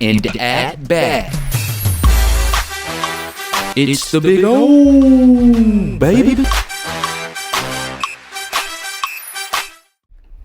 And at bat, it's the big O, baby.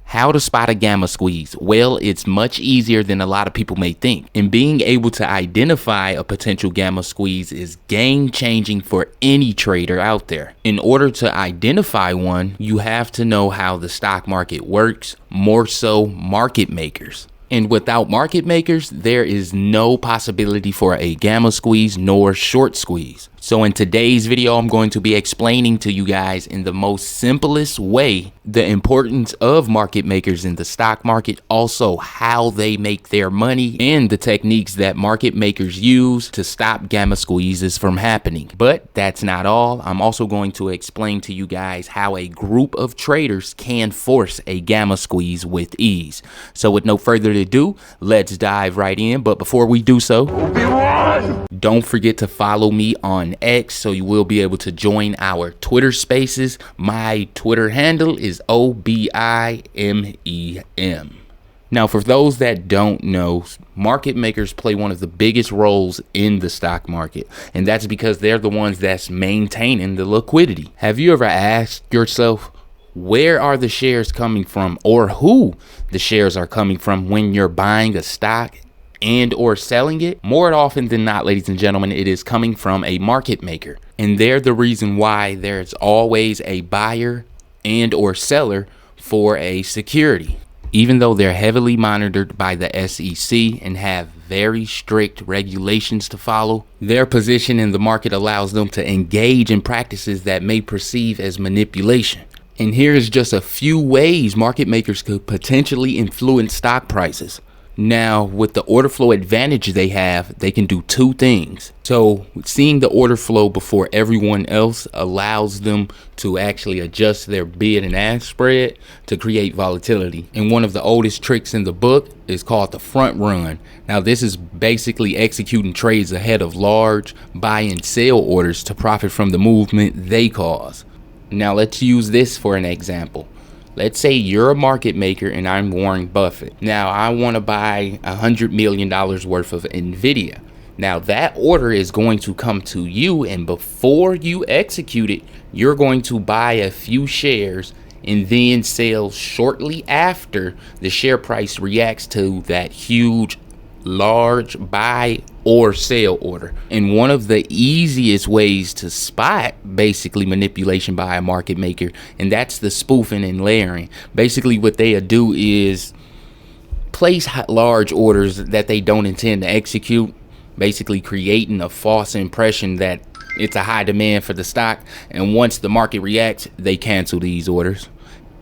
How to spot a gamma squeeze? Well, it's much easier than a lot of people may think. And being able to identify a potential gamma squeeze is game-changing for any trader out there. In order to identify one, you have to know how the stock market works, more so market makers. And without market makers, there is no possibility for a gamma squeeze nor short squeeze. So in today's video, I'm going to be explaining to you guys in the most simplest way the importance of market makers in the stock market, also how they make their money, and the techniques that market makers use to stop gamma squeezes from happening. But that's not all. I'm also going to explain to you guys how a group of traders can force a gamma squeeze with ease. So with no further ado, let's dive right in. But before we do so, don't forget to follow me on X so you will be able to join our Twitter spaces. My Twitter handle is OBIMEM. Now, for those that don't know, market makers play one of the biggest roles in the stock market, and that's because they're the ones that's maintaining the liquidity. Have you ever asked yourself, where are the shares coming from, or who the shares are coming from when you're buying a stock and or selling it? More often than not, ladies and gentlemen, it is coming from a market maker, and they're the reason why there's always a buyer and or seller for a security. Even though they're heavily monitored by the SEC and have very strict regulations to follow, their position in the market allows them to engage in practices that may perceive as manipulation. And here's just a few ways market makers could potentially influence stock prices. Now, with the order flow advantage they have, they can do two things. So seeing the order flow before everyone else allows them to actually adjust their bid and ask spread to create volatility. And one of the oldest tricks in the book is called the front run. Now, this is basically executing trades ahead of large buy and sell orders to profit from the movement they cause. Now, let's use this for an example. Let's say you're a market maker and I'm Warren Buffett. Now I want to buy $100 million worth of Nvidia. Now that order is going to come to you, and before you execute it, you're going to buy a few shares and then sell shortly after the share price reacts to that huge large buy or sell order. And one of the easiest ways to spot basically manipulation by a market maker, and that's the spoofing and layering. Basically what they do is place large orders that they don't intend to execute, basically creating a false impression that it's a high demand for the stock, and once the market reacts, they cancel these orders.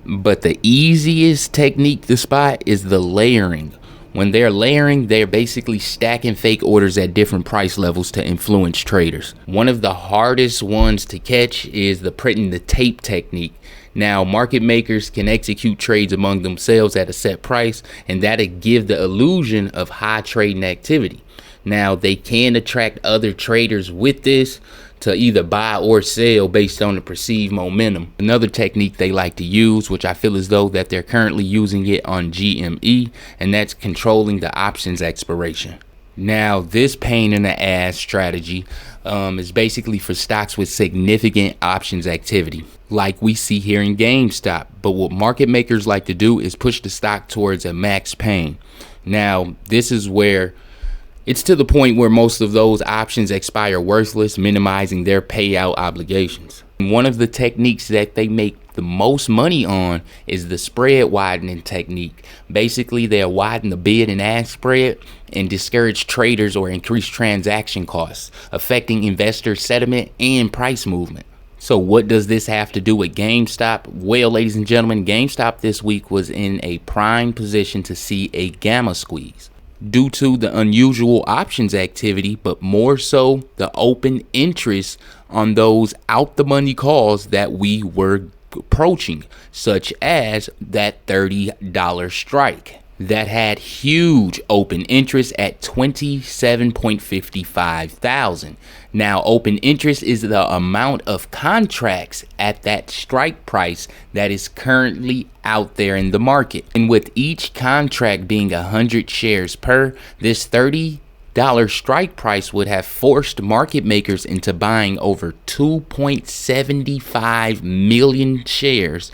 But the easiest technique to spot is the layering. When they're layering, they're basically stacking fake orders at different price levels to influence traders. One of the hardest ones to catch is the printing the tape technique. Now, market makers can execute trades among themselves at a set price, and that'll give the illusion of high trading activity. Now, they can attract other traders with this to either buy or sell based on the perceived momentum. Another technique they like to use, which I feel as though that they're currently using it on GME, and that's controlling the options expiration. Now, this pain in the ass strategy is basically for stocks with significant options activity, like we see here in GameStop. But what market makers like to do is push the stock towards a max pain. Now, this is where it's to the point where most of those options expire worthless, minimizing their payout obligations. And one of the techniques that they make the most money on is the spread widening technique. Basically, they'll widen the bid and ask spread and discourage traders or increase transaction costs, affecting investor sentiment and price movement. So what does this have to do with GameStop? Well, ladies and gentlemen, GameStop this week was in a prime position to see a gamma squeeze due to the unusual options activity, but more so the open interest on those out the money calls that we were approaching, such as that $30 strike that had huge open interest at 27.55 thousand. Now, open interest is the amount of contracts at that strike price that is currently out there in the market. And with each contract being 100 shares per, this $30 strike price would have forced market makers into buying over 2.75 million shares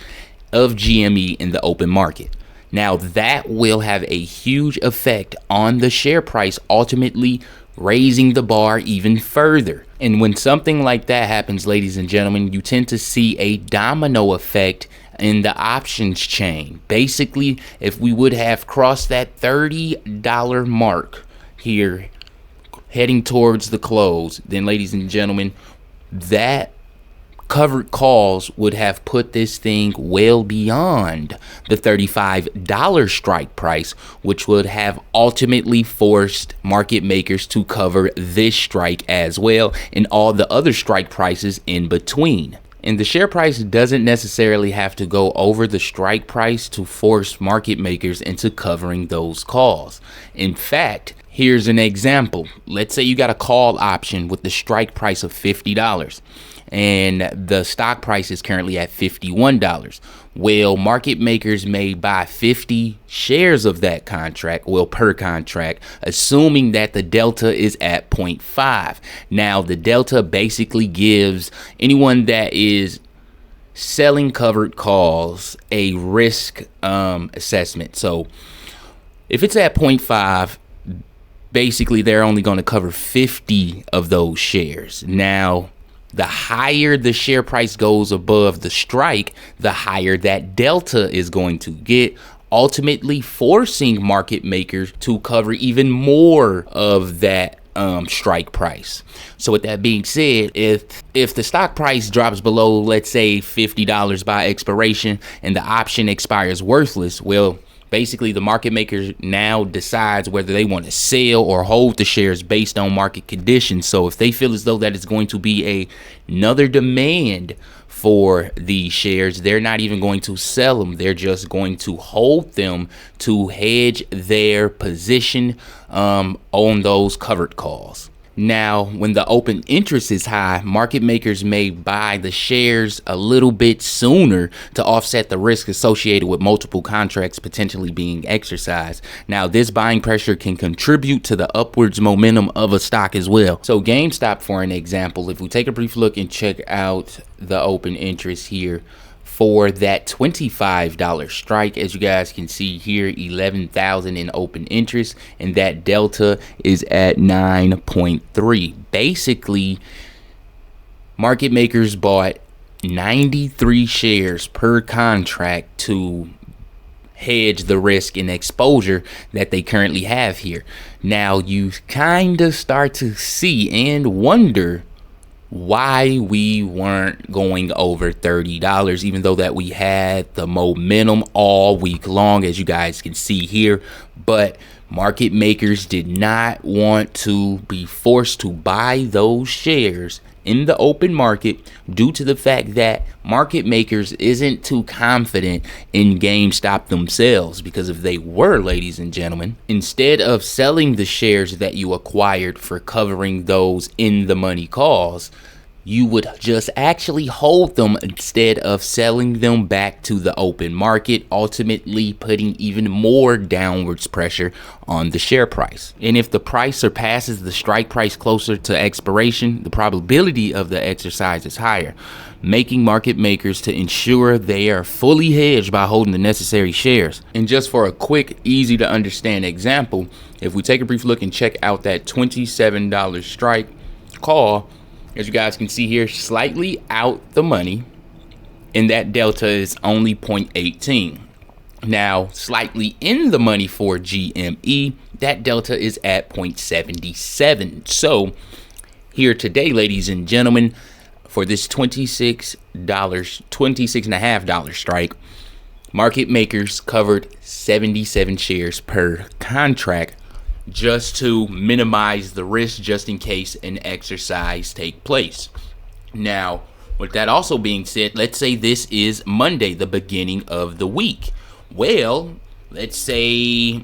of GME in the open market. Now that will have a huge effect on the share price, ultimately raising the bar even further. And when something like that happens, ladies and gentlemen, you tend to see a domino effect in the options chain. Basically, if we would have crossed that $30 mark here heading towards the close, then ladies and gentlemen, that covered calls would have put this thing well beyond the $35 strike price, which would have ultimately forced market makers to cover this strike as well and all the other strike prices in between. And the share price doesn't necessarily have to go over the strike price to force market makers into covering those calls. In fact, here's an example. Let's say you got a call option with the strike price of $50 and the stock price is currently at $51. Well, market makers may buy 50 shares of that contract, well, per contract, assuming that the delta is at 0.5. Now, the delta basically gives anyone that is selling covered calls a risk assessment. So if it's at 0.5, basically they're only going to cover 50 of those shares. Now, the higher the share price goes above the strike, the higher that delta is going to get, ultimately forcing market makers to cover even more of that strike price. So with that being said, if the stock price drops below, let's say $50 by expiration and the option expires worthless, well, basically the market maker now decides whether they want to sell or hold the shares based on market conditions. So if they feel as though that is going to be another demand for the shares, they're not even going to sell them. They're just going to hold them to hedge their position on those covered calls. Now, when the open interest is high, market makers may buy the shares a little bit sooner to offset the risk associated with multiple contracts potentially being exercised. Now, this buying pressure can contribute to the upwards momentum of a stock as well. So GameStop, for an example, if we take a brief look and check out the open interest here, for that $25 strike, as you guys can see here, 11,000 in open interest, and that delta is at 9.3. Basically, market makers bought 93 shares per contract to hedge the risk and exposure that they currently have here. Now, you kind of start to see and wonder why we weren't going over $30, even though that we had the momentum all week long, as you guys can see here. But market makers did not want to be forced to buy those shares in the open market due to the fact that market makers isn't too confident in GameStop themselves. Because if they were, ladies and gentlemen, instead of selling the shares that you acquired for covering those in the money calls, you would just actually hold them instead of selling them back to the open market, ultimately putting even more downwards pressure on the share price. And if the price surpasses the strike price closer to expiration, the probability of the exercise is higher, making market makers to ensure they are fully hedged by holding the necessary shares. And just for a quick, easy to understand example, if we take a brief look and check out that $27 strike call, as you guys can see here, slightly out the money, and that delta is only 0.18. Now, slightly in the money for GME, that delta is at 0.77. So here today, ladies and gentlemen, for this $26.5 strike, market makers covered 77 shares per contract, just to minimize the risk, just in case an exercise take place. Now, with that also being said, let's say this is Monday, the beginning of the week. Well, let's say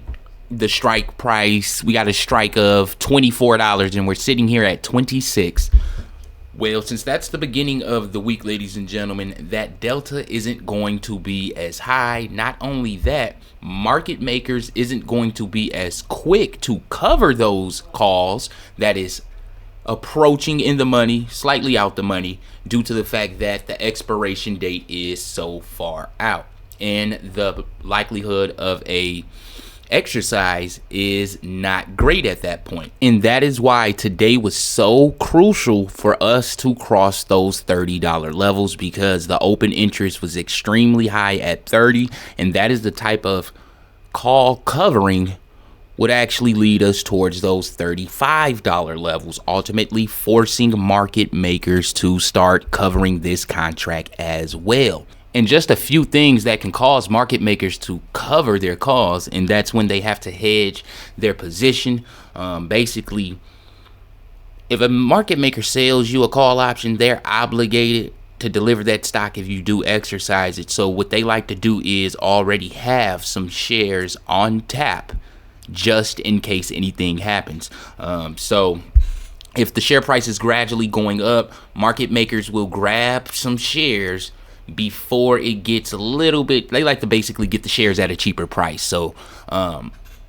the strike price, we got a strike of $24 and we're sitting here at 26. Well, since that's the beginning of the week, ladies and gentlemen, that delta isn't going to be as high. Not only that, market makers isn't going to be as quick to cover those calls that is approaching in the money, slightly out the money, due to the fact that the expiration date is so far out, and the likelihood of a exercise is not great at that point. And that is why today was so crucial for us to cross those $30 levels, because the open interest was extremely high at 30, and that is the type of call covering would actually lead us towards those $35 levels, ultimately forcing market makers to start covering this contract as well. And just a few things that can cause market makers to cover their calls, and that's when they have to hedge their position. Basically, if a market maker sells you a call option, they're obligated to deliver that stock if you do exercise it. So what they like to do is already have some shares on tap just in case anything happens. So if the share price is gradually going up, market makers will grab some shares before it gets a little bit. They like to basically get the shares at a cheaper price. So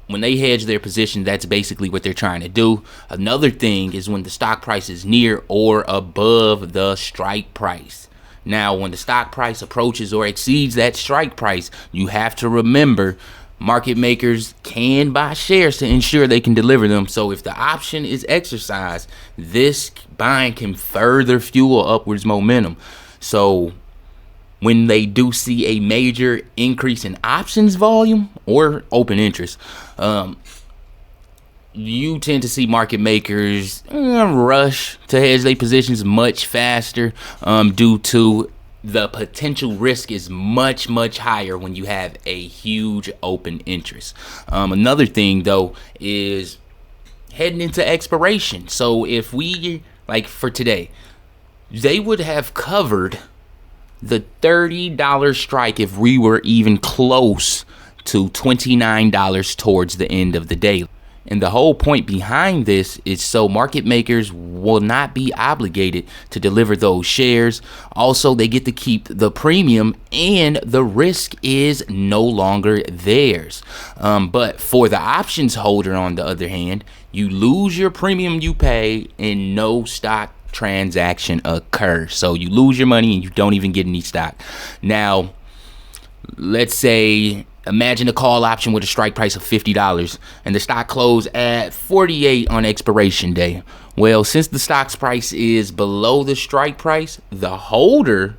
when they hedge their position, that's basically what they're trying to do. Another thing is when the stock price is near or above the strike price. Now, when the stock price approaches or exceeds that strike price, you have to remember market makers can buy shares to ensure they can deliver them. So if the option is exercised, this buying can further fuel upwards momentum. So when they do see a major increase in options volume or open interest, you tend to see market makers rush to hedge their positions much faster, due to the potential risk is much higher when you have a huge open interest. Another thing though is heading into expiration. So if we, like for today, they would have covered the $30 strike if we were even close to $29 towards the end of the day. And the whole point behind this is so market makers will not be obligated to deliver those shares. Also, they get to keep the premium and the risk is no longer theirs. But for the options holder, on the other hand, you lose your premium you pay and no stock transaction occurs. So you lose your money and you don't even get any stock. Now, let's say, imagine a call option with a strike price of $50 and the stock closed at 48 on expiration day. Well, since the stock's price is below the strike price, the holder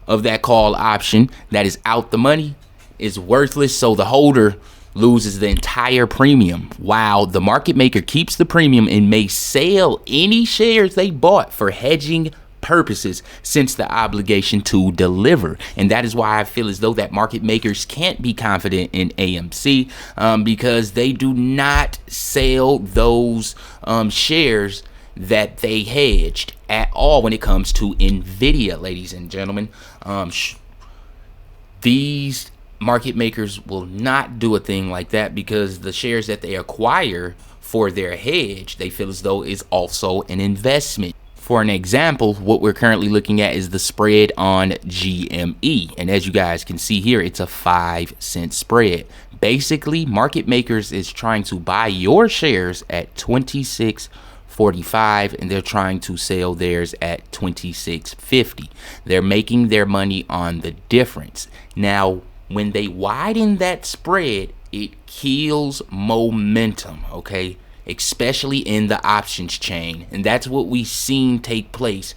of that call option that is out the money is worthless. So the holder loses the entire premium, while the market maker keeps the premium and may sell any shares they bought for hedging purposes, since the obligation to deliver. And that is why I feel as though that market makers can't be confident in AMC, because they do not sell those shares that they hedged at all when it comes to Nvidia, ladies and gentlemen. These market makers will not do a thing like that, because the shares that they acquire for their hedge, they feel as though is also an investment. For an example, what we're currently looking at is the spread on GME. And as you guys can see here, it's a 5-cent spread. Basically, market makers is trying to buy your shares at $26.45 and they're trying to sell theirs at $26.50. They're making their money on the difference. Now, when they widen that spread, it kills momentum, okay? Especially in the options chain. And that's what we've seen take place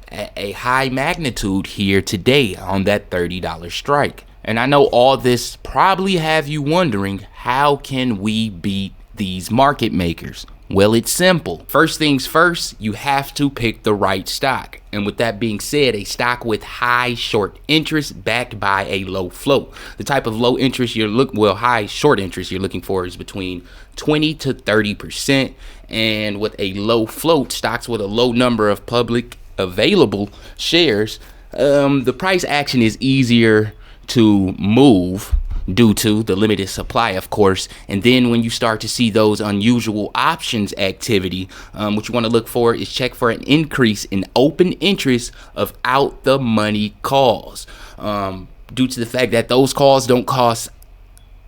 at a high magnitude here today on that $30 strike. And I know all this probably have you wondering, how can we beat these market makers? Well, it's simple. First things first, you have to pick the right stock. And with that being said, a stock with high short interest backed by a low float. The type of low interest high short interest you're looking for is between 20 to 30%. And with a low float, stocks with a low number of public available shares, the price action is easier to move due to the limited supply, of course. And then when you start to see those unusual options activity, what you want to look for is check for an increase in open interest of out the money calls, due to the fact that those calls don't cost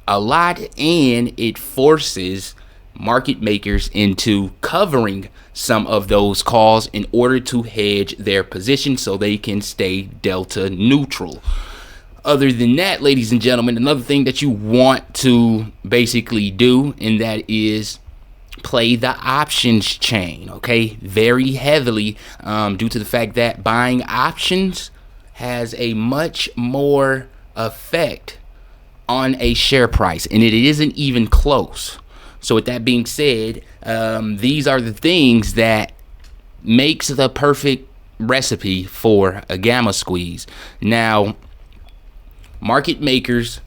a lot, and it forces market makers into covering some of those calls in order to hedge their position so they can stay delta neutral. Other than that, ladies and gentlemen, another thing that you want to basically do, and that is play the options chain, okay, very heavily, due to the fact that buying options has a much more effect on a share price, and it isn't even close. So with that being said, these are the things that makes the perfect recipe for a gamma squeeze. Now, market makers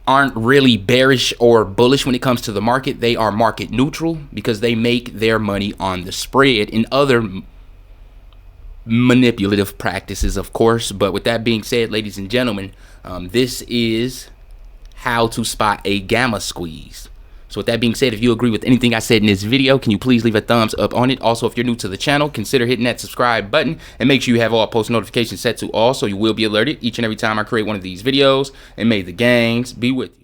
aren't really bearish or bullish when it comes to the market. They are market neutral because they make their money on the spread and other manipulative practices, of course. But with that being said, ladies and gentlemen, this is how to spot a gamma squeeze. So with that being said, if you agree with anything I said in this video, can you please leave a thumbs up on it? Also, if you're new to the channel, consider hitting that subscribe button and make sure you have all post notifications set to all so you will be alerted each and every time I create one of these videos. And may the gangs be with you.